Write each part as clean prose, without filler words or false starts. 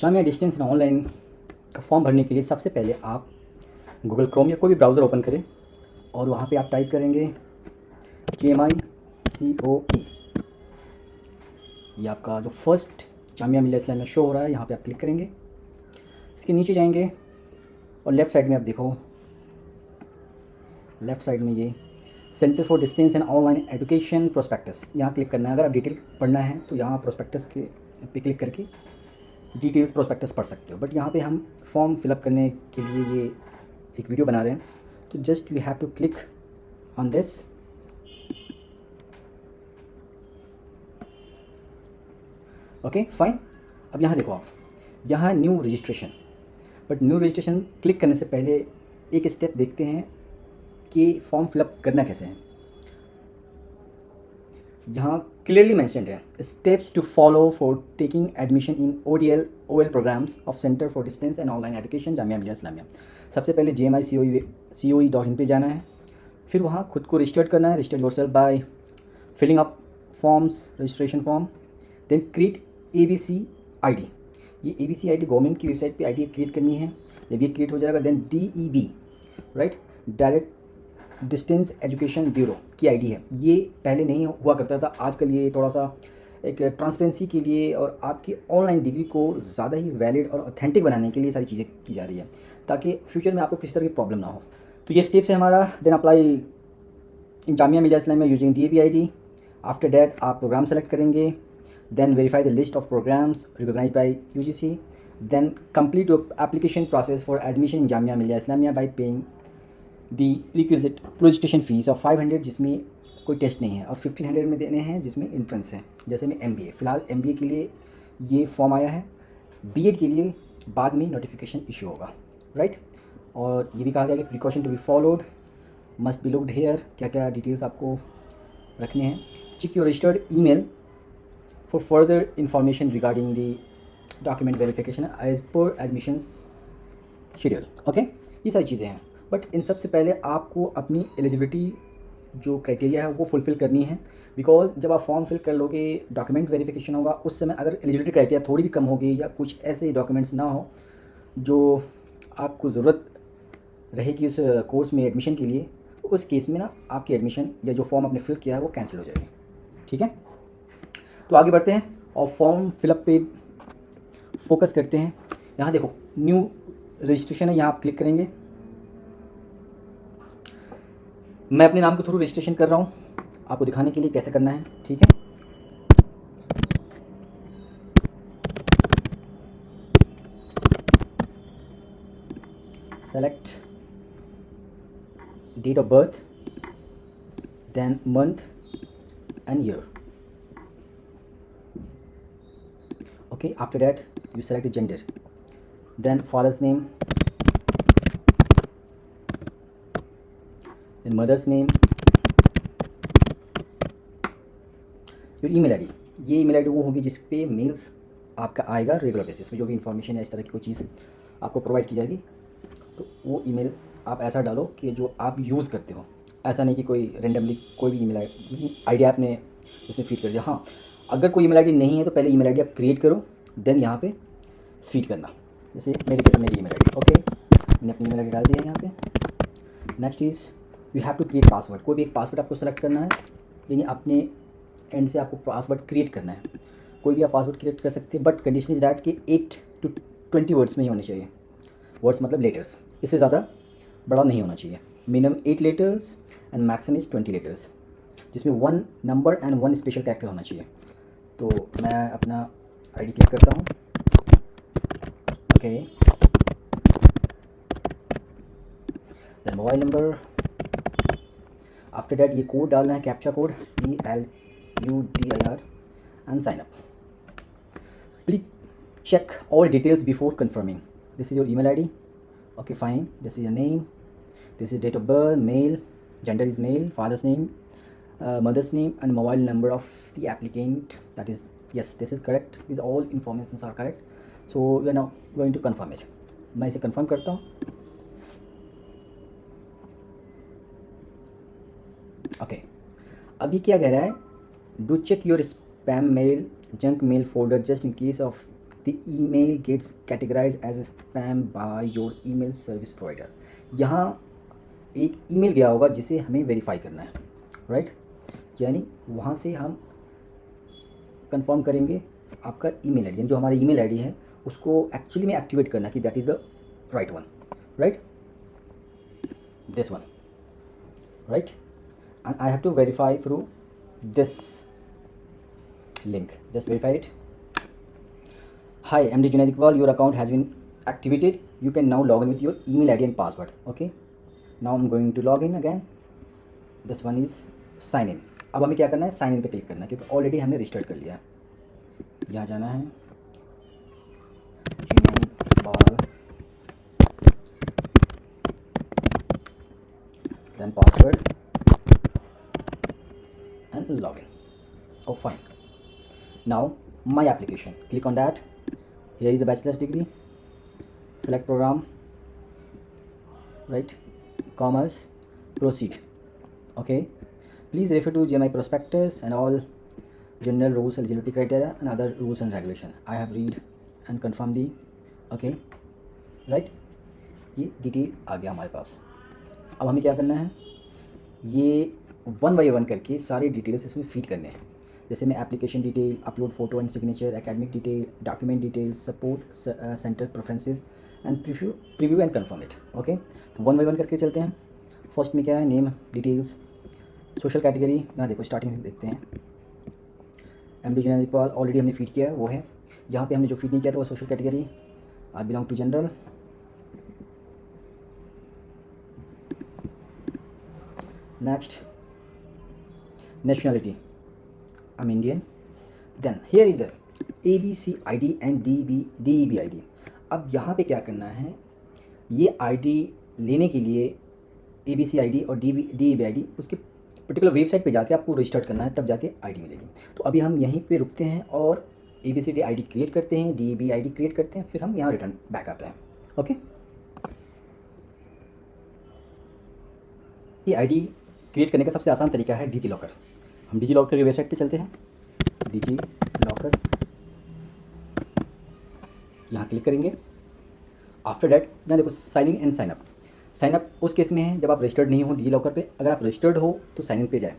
Jamia distance and online का form भरने के लिए सबसे पहले आप गूगल क्रोम या कोई भी ब्राउज़र ओपन करें और वहाँ पे आप टाइप करेंगे JMICOE। ये आपका जो फर्स्ट जामिया मिलिया इस्लामिया शो हो रहा है, यहाँ पे आप क्लिक करेंगे। इसके नीचे जाएंगे और लेफ़्ट साइड में आप देखो, लेफ़्ट साइड में ये centre for distance and online education prospectus, यहाँ क्लिक करना है। अगर आप डिटेल पढ़ना है तो यहाँ प्रोस्पेक्टस के पे क्लिक करके डिटेल्स प्रोस्पेक्टस पढ़ सकते हो। बट यहाँ पे हम फॉर्म फिलअप करने के लिए ये एक वीडियो बना रहे हैं, तो just you have to click on this. Okay fine. अब यहाँ देखो आप, यहाँ new registration. But new registration click करने से पहले एक स्टेप देखते हैं कि फॉर्म फिलअप करना कैसे है। यहाँ क्लियरली मैंशनड है steps to follow for taking admission in ODL OL programmes of centre for distance and online education Jamia Millia Islamia. सबसे पहले JMICOE.in पे जाना है, फिर वहाँ खुद को रजिस्टर्ड करना है। Register yourself by filling up forms, registration form, then create ABC ID। ये ABC ID गवर्नमेंट की वेबसाइट पे ID क्रिएट करनी है। जब ये क्रिएट हो जाएगा then DEB, right, direct distance education bureau की आईडी है। ये पहले नहीं हुआ करता था, आजकल ये थोड़ा सा एक ट्रांसपेरेंसी के लिए और आपकी ऑनलाइन डिग्री को ज़्यादा ही वैलिड और ऑथेंटिक बनाने के लिए सारी चीज़ें की जा रही है, ताकि फ्यूचर में आपको किसी तरह की प्रॉब्लम ना हो। तो ये स्टेप्स है हमारा। Then apply in Jamia Millia Islamia using DEB ID। After that आप प्रोग्राम सेलेक्ट करेंगे, then verify the list of programmes recognised by UGC, then complete your application process for admission in Jamia Millia Islamia by paying the requisite registration fees of 500, जिसमें कोई test नहीं है, और 1500 में देने हैं जिसमें एंट्रेंस है। जैसे में MBA, फ़िलहाल MBA के लिए ये फॉर्म आया है, BEd के लिए बाद में नोटिफिकेशन इशू होगा, राइट। और ये भी कहा गया कि precaution to be followed must be looked here, क्या क्या डिटेल्स आपको रखने हैं। Check your registered email for further information regarding the document verification as per admissions schedule. Okay, ये सारी चीज़ें हैं। बट इन सबसे पहले आपको अपनी एलिजिबिलिटी जो क्राइटेरिया है वो फुलफ़िल करनी है, बिकॉज जब आप फॉर्म फिल कर लोगे, डॉक्यूमेंट वेरिफिकेशन होगा, उस समय अगर एलिजिबिलिटी क्राइटेरिया थोड़ी भी कम होगी या कुछ ऐसे डॉक्यूमेंट्स ना हो जो आपको ज़रूरत रहेगी उस कोर्स में एडमिशन के लिए, तो उस केस में ना आपकी एडमिशन या जो फॉर्म आपने फिल किया है वो कैंसिल हो जाएगी। ठीक है, तो आगे बढ़ते हैं और फॉर्म फिलअप पे फोकस करते हैं। यहाँ देखो न्यू रजिस्ट्रेशन है, यहाँ आप क्लिक करेंगे। मैं अपने नाम के थ्रू रजिस्ट्रेशन कर रहा हूँ आपको दिखाने के लिए कैसे करना है, ठीक है। Select date of birth, then month and year. Okay, after that you select the gender, then father's name, then mother's name, your email ID। ये email ID वो होगी जिस पे मेल्स आपका आएगा रेगुलर बेसिस में, जो भी इंफॉर्मेशन है इस तरह की कोई चीज़ आपको प्रोवाइड की जाएगी, तो वो ईमेल आप ऐसा डालो कि जो आप यूज़ करते हो। ऐसा नहीं कि कोई रेंडमली कोई भी ईमेल ID आपने इसमें फीड कर दिया। हाँ, अगर कोई ईमेल ID नहीं है तो पहले ईमेल ID आप क्रिएट करो, देन यहाँ पे फीड करना। जैसे मेरे केस में मेरी ईमेल ID, ओके, मैंने अपनी ईमेल ID डाल दिया यहाँ पे। Next is you have to create password. कोई भी एक पासवर्ड आपको सेलेक्ट करना है, यानी अपने एंड से आपको पासवर्ड क्रिएट करना है। कोई भी आप पासवर्ड क्रिएट कर सकते हैं, बट कंडीशन इज़ दैट कि 8 to 20 वर्ड्स में ही होने चाहिए। वर्ड्स मतलब लेटर्स, इससे ज़्यादा बड़ा नहीं होना चाहिए। Minimum 8 letters and maximum is 20 letters, जिसमें 1 नंबर एंड 1 स्पेशल कैरेक्टर होना चाहिए। तो मैं अपना ID क्लिक करता हूँ, okay, then mobile number. After that ये कोड डालना है, captcha code ELUDIR and sign up. Please check all details before confirming. This is your email ID. Okay, fine. This is your name. This is date of birth, male. Gender is male. Father's name, mother's name, and mobile number of the applicant. That is, yes, this is correct. These all informations are correct. So we are now going to confirm it. मैं इसे confirm करता हूँ. Okay. अभी क्या कह रहा है? Do check your spam mail, junk mail folder just in case of the email gets categorised as spam by your email service provider. यहाँ एक ईमेल गया होगा जिसे हमें वेरीफाई करना है, राइट। यानी वहाँ से हम कंफर्म करेंगे आपका ईमेल आईडी, यानी जो हमारा ईमेल आईडी है उसको एक्चुअली में एक्टिवेट करना कि that is the right one, right, this one, right, and I have to verify through this link. Just verify it. Hi, MD Junaid Iqbal, your account has been activated. You can now log in with your email ID and password. Okay, now I'm going to log in again. This one is sign in. अब हमें क्या करना है, sign in पे click करना है क्योंकि already हमने रजिस्टर्ड कर लिया है। यहाँ जाना है, Junaid Iqbal, then password and login. Oh fine. Now my application, click on that. Here is the bachelor's degree, select program, right, commerce, proceed. Okay, please refer to GMI prospectus and all general rules, eligibility criteria and other rules and regulation. I have read and confirm the okay, right. ये detail आ गया हमारे पास। अब हमें क्या करना है, ये one by one करके सारे डिटेल्स इसमें फीड करने हैं। जैसे मैं application detail, upload photo and signature, academic detail, document detail, support centre preferences and preview and confirm it. Okay, तो वन बाई वन करके चलते हैं। फर्स्ट में क्या है, नेम डिटेल्स, सोशल कैटेगरी, यहाँ देखो स्टार्टिंग से देखते हैं। MD जुनैद इकबाल ऑलरेडी हमने फीड किया है, वो है। यहाँ पे हमने जो फीड नहीं किया था वो social category, I belong to general. Next, nationality, I'm Indian. Then here is the ABC ID and DEB ID. अब यहाँ पे क्या करना है, ये ID लेने के लिए ABC ID और DEB ID उसके पर्टिकुलर वेबसाइट पे जाके आपको रजिस्टर करना है, तब जाके ID मिलेगी। तो अभी हम यहीं पे रुकते हैं और ABCD ID क्रिएट करते हैं, DEB ID क्रिएट करते हैं, फिर हम यहाँ रिटर्न बैक आते हैं। ओके, ये ID क्रिएट करने का सबसे आसान तरीका है डिजी लॉकर। हम डिजी लॉकर की वेबसाइट पे चलते हैं, डिजी लॉकर, यहाँ क्लिक करेंगे। आफ्टर डैट यहाँ देखो sign in and sign up. Sign up उस केस में है जब आप रजिस्टर्ड नहीं हो डिजी लॉकर पे। अगर आप रजिस्टर्ड हो तो साइन इन पे जाए।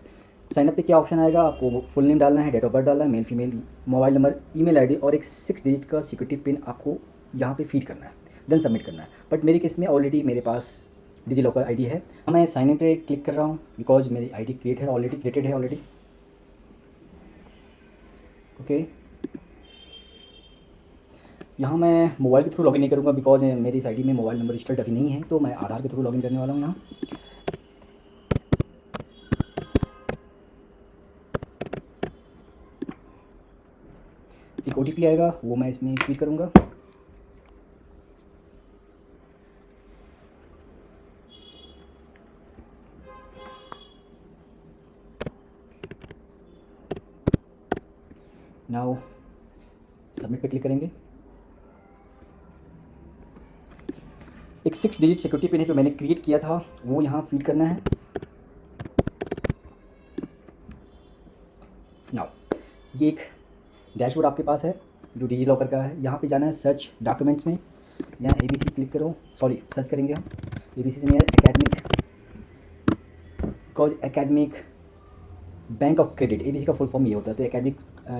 साइन अप पे क्या ऑप्शन आएगा, आपको फुल नेम डालना है, डेट ऑफ बर्थ डालना है, male female, mobile number, email ID और एक 6 डिजिट का सिक्योरिटी पिन आपको यहाँ पे फीड करना है, देन सबमिट करना है। बट मेरे केस में ऑलरेडी मेरे पास डिजी लॉकर ID है, मैं साइन इन पे क्लिक कर रहा हूँ बिकॉज मेरी ID क्रिएट है ऑलरेडी, क्रिएटेड है ऑलरेडी। ओके, यहाँ मैं मोबाइल के थ्रू लॉगिन नहीं करूँगा बिकॉज मेरी इस ID में मोबाइल नंबर रजिस्टर्ड अभी नहीं है, तो मैं आधार के थ्रू लॉगिन करने वाला हूँ। यहाँ एक OTP आएगा, वो मैं इसमें फीड करूँगा। नाउ सबमिट पे क्लिक करेंगे। एक 6 डिजिट सिक्योरिटी पिन है जो मैंने क्रिएट किया था, वो यहाँ फीड करना है। नाउ ये एक डैशबोर्ड आपके पास है जो डिजी लॉकर का है। यहाँ पे जाना है सर्च डॉक्यूमेंट्स में, यहाँ ABC क्लिक करो, सॉरी सर्च करेंगे हम ABC से नहीं है, academic, because academic bank of credit, ABC का फुल फॉर्म ये होता है। तो एकेडमिक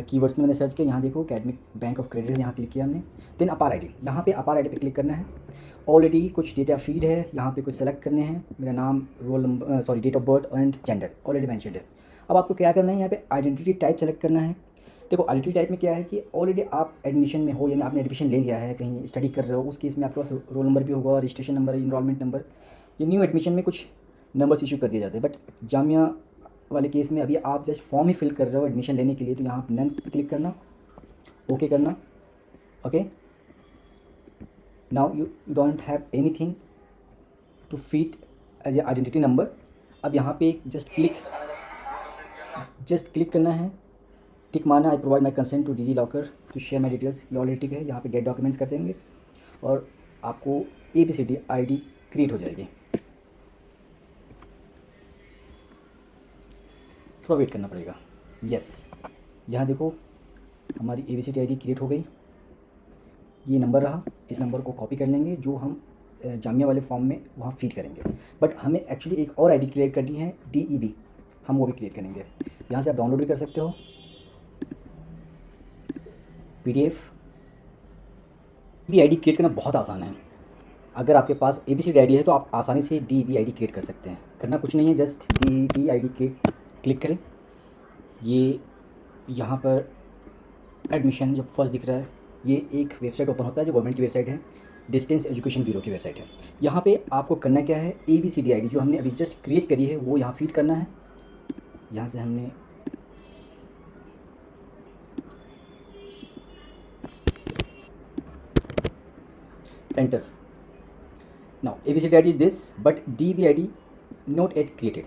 कीवर्ड्स में मैंने सर्च किया, यहाँ देखो एकेडमिक बैंक ऑफ क्रेडिट, यहाँ क्लिक किया हमने। देन अपार ID, यहाँ पे अपार ID पे क्लिक करना है। ऑलरेडी कुछ डेटा फीड है, यहाँ पे कुछ सेलेक्ट करने हैं। मेरा नाम, roll number, sorry date of birth and gender already mentioned है। अब आपको क्या करना है, यहाँ पे आइडेंटिटी टाइप सेलेक्ट करना है। देखो आइडेंटिटी टाइप में क्या है कि ऑलरेडी आप एडमिशन में हो, यानी आपने एडमिशन ले लिया है, कहीं स्टडी कर रहे हो, उस केस में आपके पास रोल नंबर भी होगा, रजिस्ट्रेशन नंबर, इनरोलमेंट नंबर। ये न्यू एडमिशन में कुछ नंबर्स इशू कर दिए जाते हैं, बट जामिया वाले केस में अभी आप जस्ट फॉर्म ही फिल कर रहे हो एडमिशन लेने के लिए, तो यहाँ नन क्लिक करना, ओके करना। Okay, now you don't have anything to feed as a identity number. अब यहाँ पे जस्ट क्लिक करना है, टिक मारना, I provide my consent to DigiLocker to share my details. ये ऑलरेडी टिक है। यहाँ पे गेट डॉक्यूमेंट्स कर देंगे और आपको ABCD ID क्रिएट हो जाएगी। थोड़ा वेट करना पड़ेगा। यस, यहाँ देखो हमारी ABCD ID क्रिएट हो गई। ये नंबर रहा, इस नंबर को कॉपी कर लेंगे जो हम जामिया वाले फॉर्म में वहाँ फीड करेंगे। बट हमें एक्चुअली एक और आईडी क्रिएट करनी है, DEB, हम वो भी क्रिएट करेंगे। यहाँ से आप डाउनलोड भी कर सकते हो PDF। भी आईडी क्रिएट करना बहुत आसान है। अगर आपके पास ABCD आईडी है तो आप आसानी से DEB आईडी क्रिएट कर सकते हैं। करना कुछ नहीं है, जस्ट DEB आईडी क्लिक करें। ये यहाँ पर एडमिशन जो फर्स्ट दिख रहा है, ये एक वेबसाइट ओपन होता है जो गवर्नमेंट की वेबसाइट है, डिस्टेंस एजुकेशन ब्यूरो की वेबसाइट है। यहाँ पे आपको करना क्या है, ABCD आईडी जो हमने अभी जस्ट क्रिएट करी है वो यहाँ फीड करना है। यहाँ से हमने enter. Now ABCD ID is this, but DEB ID not yet created.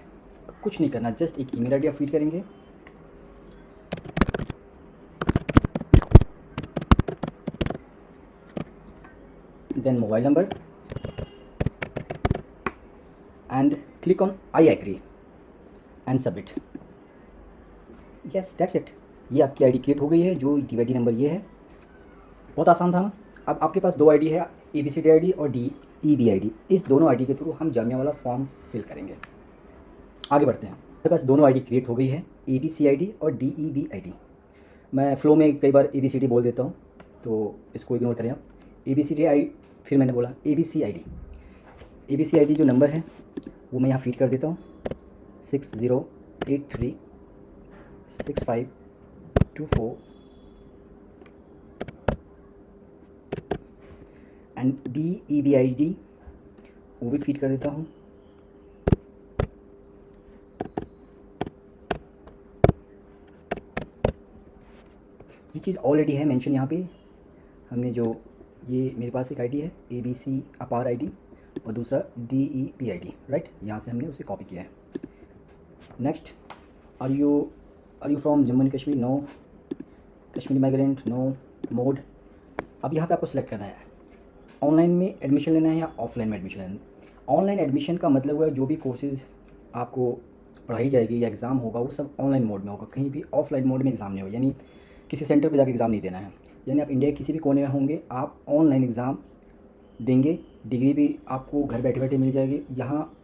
कुछ नहीं करना, जस्ट एक ईमेल आईडी आप फीड करेंगे। Then mobile number and click on I agree and submit. Yes, that's it. ये आपकी आईडी क्रिएट हो गई है। जो DID नंबर ये है, बहुत आसान था ना। अब आपके पास 2 आईडी है, ABCD आईडी और DEB आईडी। इस दोनों आईडी के थ्रू हम जामिया वाला फॉर्म फिल करेंगे। आगे बढ़ते हैं। मेरे पास दोनों आईडी क्रिएट हो गई है, ABC आईडी और DEB आईडी। मैं फ्लो में कई बार ABCD बोल देता हूँ, तो इसको इग्नोर करें आप। ABCD आई, फिर मैंने बोला ABC आईडी। ABC आईडी जो नंबर है वो मैं यहाँ फीड कर देता हूँ, 60836524। एंड DEB आईडी वो भी फीड कर देता हूँ, ये चीज़ ऑलरेडी है मेंशन यहाँ पे। हमने जो ये मेरे पास एक आईडी है ABC अपार आईडी और दूसरा DEB आईडी, राइट। यहाँ से हमने उसे कॉपी किया है। Next, are you from Jammu and Kashmir? No. Kashmiri migrant? No. Mode, अब यहाँ पे आपको सेलेक्ट करना है, ऑनलाइन में एडमिशन लेना है या ऑफलाइन में एडमिशन लेना है। ऑनलाइन एडमिशन का मतलब हुआ जो भी कोर्सेज़ आपको पढ़ाई जाएगी या एग्ज़ाम होगा वो सब ऑनलाइन मोड में होगा, कहीं भी ऑफलाइन मोड में एग्ज़ाम नहीं होगा। यानी किसी सेंटर पे जाके एग्ज़ाम नहीं देना है। यानी आप इंडिया के किसी भी कोने में होंगे, आप ऑनलाइन एग्ज़ाम देंगे, डिग्री भी आपको घर बैठे बैठे मिल जाएगी। यहाँ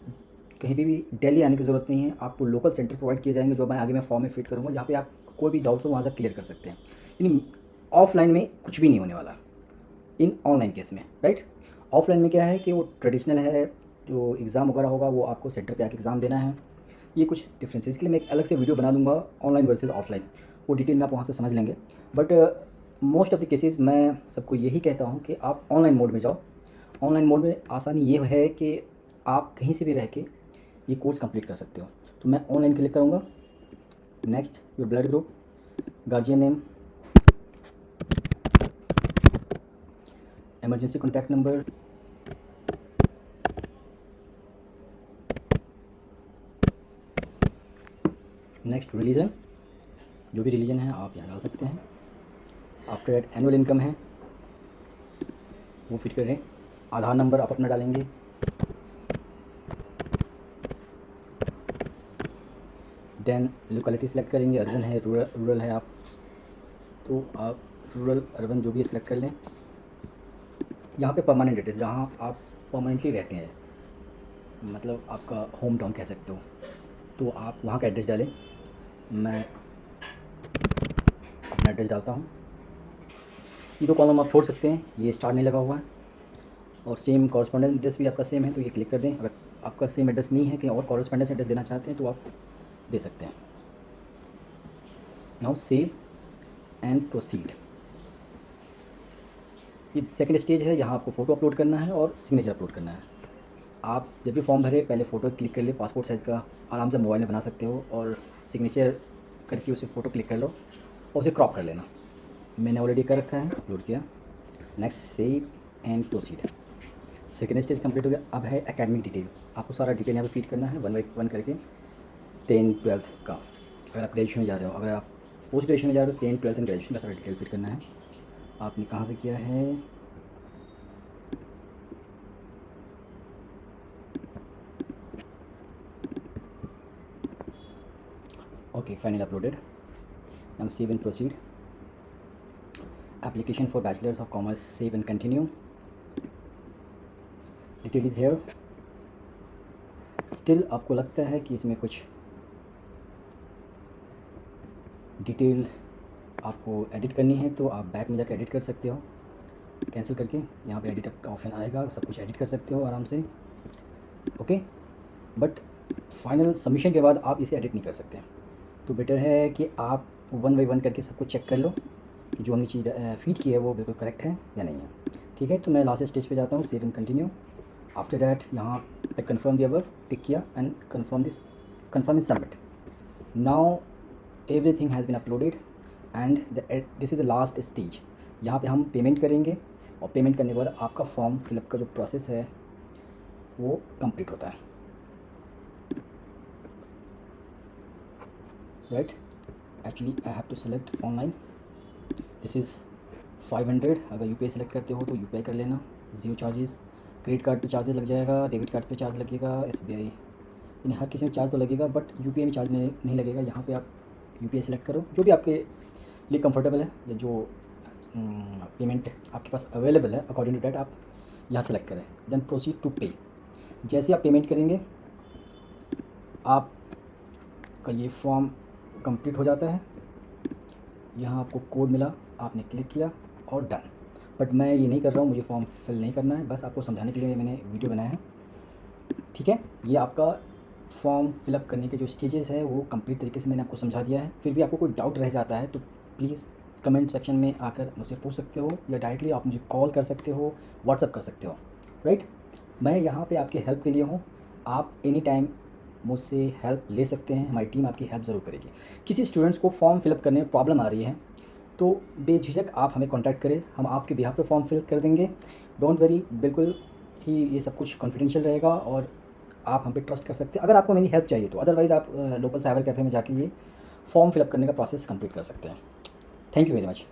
कहीं भी दिल्ली आने की ज़रूरत नहीं है, आपको लोकल सेंटर प्रोवाइड किए जाएंगे जो मैं आगे फॉर्म में फिट करूँगा, जहाँ पे आप कोई भी डाउट्स हो वहाँ से क्लियर कर सकते हैं। यानी ऑफलाइन में कुछ भी नहीं होने वाला इन ऑनलाइन केस में, राइट। ऑफलाइन में क्या है कि वो ट्रेडिशनल है, जो एग्ज़ाम वगैरह होगा वो आपको सेंटर पे आके एग्ज़ाम देना है। ये कुछ डिफरेंस है, इसके लिए मैं एक अलग से वीडियो बना दूंगा ऑनलाइन वर्सेस ऑफलाइन, वो डिटेल में आप वहाँ से समझ लेंगे। But most of the cases मैं सबको यही कहता हूँ कि आप ऑनलाइन मोड में जाओ। ऑनलाइन मोड में आसानी ये है कि आप कहीं से भी रह के ये कोर्स कंप्लीट कर सकते हो। तो मैं ऑनलाइन क्लिक करूँगा। Next, your blood group, guardian name, emergency contact number, next religion, जो भी रिलीजन है आप यहाँ डाल सकते हैं। आफ्टर दैट एनुअल इनकम है वो फिट करें। आधार नंबर आप अपना डालेंगे। देन लोकेलिटी सेलेक्ट करेंगे, अर्बन है, रूरल है, आप तो आप रूरल अर्बन जो भी सेलेक्ट कर लें। यहाँ पे परमानेंट एड्रेस, जहाँ आप परमानेंटली रहते हैं, मतलब आपका होम टाउन कह सकते हो, तो आप वहाँ का एड्रेस डालें। मैं अपना एड्रेस डालता हूँ। ये 2 कॉलम आप छोड़ सकते हैं, ये स्टार नहीं लगा हुआ है। और सेम कॉरस्पॉन्डेंस एड्रेस भी आपका सेम है तो ये क्लिक कर दें। अगर आपका सेम एड्रेस नहीं है, कहीं और कॉरस्पॉन्डेंस एड्रेस देना चाहते हैं तो आप दे सकते हैं। Now save and proceed. ये सेकंड स्टेज है, यहाँ आपको फ़ोटो अपलोड करना है और सिग्नेचर अपलोड करना है। आप जब भी फॉर्म भरे पहले फ़ोटो क्लिक कर ले, पासपोर्ट साइज़ का, आराम से मोबाइल में बना सकते हो, और सिग्नेचर करके उसे फ़ोटो क्लिक कर लो और उसे क्रॉप कर लेना। मैंने ऑलरेडी कर रखा है, अपलोड किया। Next, save and proceed. Second stage complete हो गया। अब है एकेडमिक डिटेल्स। आपको सारा डिटेल यहाँ पे फीड करना है 1 बाई 1 करके। 10th 12th का, अगर आप ग्रेजुएशन में जा रहे हो, अगर आप पोस्ट ग्रेजुएशन में जा रहे हो 10th 12th एंड ग्रेजुएशन का सारा डिटेल फीड करना है। आपने कहाँ से किया है, okay, final uploaded. Now save and proceed. application for bachelor's of commerce, save and continue. Detail is here. Still आपको लगता है कि इसमें कुछ डिटेल आपको एडिट करनी है तो आप बैक में जाकर एडिट कर सकते हो, कैंसिल करके यहाँ पे एडिट का ऑप्शन आएगा, सब कुछ एडिट कर सकते हो आराम से। ओके, बट फाइनल सबमिशन के बाद आप इसे एडिट नहीं कर सकते, तो बेटर है कि आप 1 बाई 1 करके सब कुछ चेक कर लो कि जो हमने चीज़ फीड की है वो बिल्कुल करेक्ट है या नहीं है। ठीक है, तो मैं लास्ट स्टेज पे जाता हूँ, save and continue. After that यहाँ पे कन्फर्म द अबव टिक किया and confirm and submit. Now everything has been uploaded and this is the last stage. यहाँ पे हम पेमेंट करेंगे और पेमेंट करने के बाद आपका फॉर्म फिलअप का जो प्रोसेस है वो कंप्लीट होता है। Right, actually I have to select online. This is 500। अगर यूपीआई सेलेक्ट करते हो तो यूपीआई कर लेना, 0 चार्जेस। क्रेडिट कार्ड पे चार्जेस लग जाएगा, डेबिट कार्ड पे चार्ज लगेगा, एसबीआई, यानी हर किसी में चार्ज तो लगेगा, बट यूपीआई में चार्ज नहीं लगेगा। यहाँ पे आप यूपीआई सेलेक्ट करो, जो भी आपके लिए कंफर्टेबल है या जो पेमेंट आपके पास अवेलेबल है अकॉर्डिंग टू डैट आप यहाँ सेलेक्ट करें। देन प्रोसीड टू पे। जैसे आप पेमेंट करेंगे आपका ये फॉर्म कंप्लीट हो जाता है। यहाँ आपको कोड मिला, आपने क्लिक किया और डन। बट मैं ये नहीं कर रहा हूँ, मुझे फॉर्म फिल नहीं करना है, बस आपको समझाने के लिए मैंने वीडियो बनाया है। ठीक है, ये आपका फॉर्म फिलअप करने के जो स्टेजेस है वो कंप्लीट तरीके से मैंने आपको समझा दिया है। फिर भी आपको कोई डाउट रह जाता है तो प्लीज़ कमेंट सेक्शन में आकर मुझसे पूछ सकते हो, या डायरेक्टली आप मुझे कॉल कर सकते हो, व्हाट्सअप कर सकते हो। राइट, मैं यहाँ पे आपके हेल्प के लिए हूँ, आप एनी टाइम मुझसे हेल्प ले सकते हैं, हमारी टीम आपकी हेल्प ज़रूर करेगी। किसी स्टूडेंट्स को फॉर्म फिलअप करने में प्रॉब्लम आ रही है तो बेझिझक आप हमें कांटेक्ट करें, हम आपके बिहाफ पे फॉर्म फिल कर देंगे। डोंट वरी, बिल्कुल ही ये सब कुछ कॉन्फिडेंशियल रहेगा और आप हम पे ट्रस्ट कर सकते हैं अगर आपको मेरी हेल्प चाहिए तो। अदरवाइज़ आप लोकल साइबर कैफ़े में जाके ये फॉर्म फिलअप करने का प्रोसेस कंप्लीट कर सकते हैं। Thank you very much.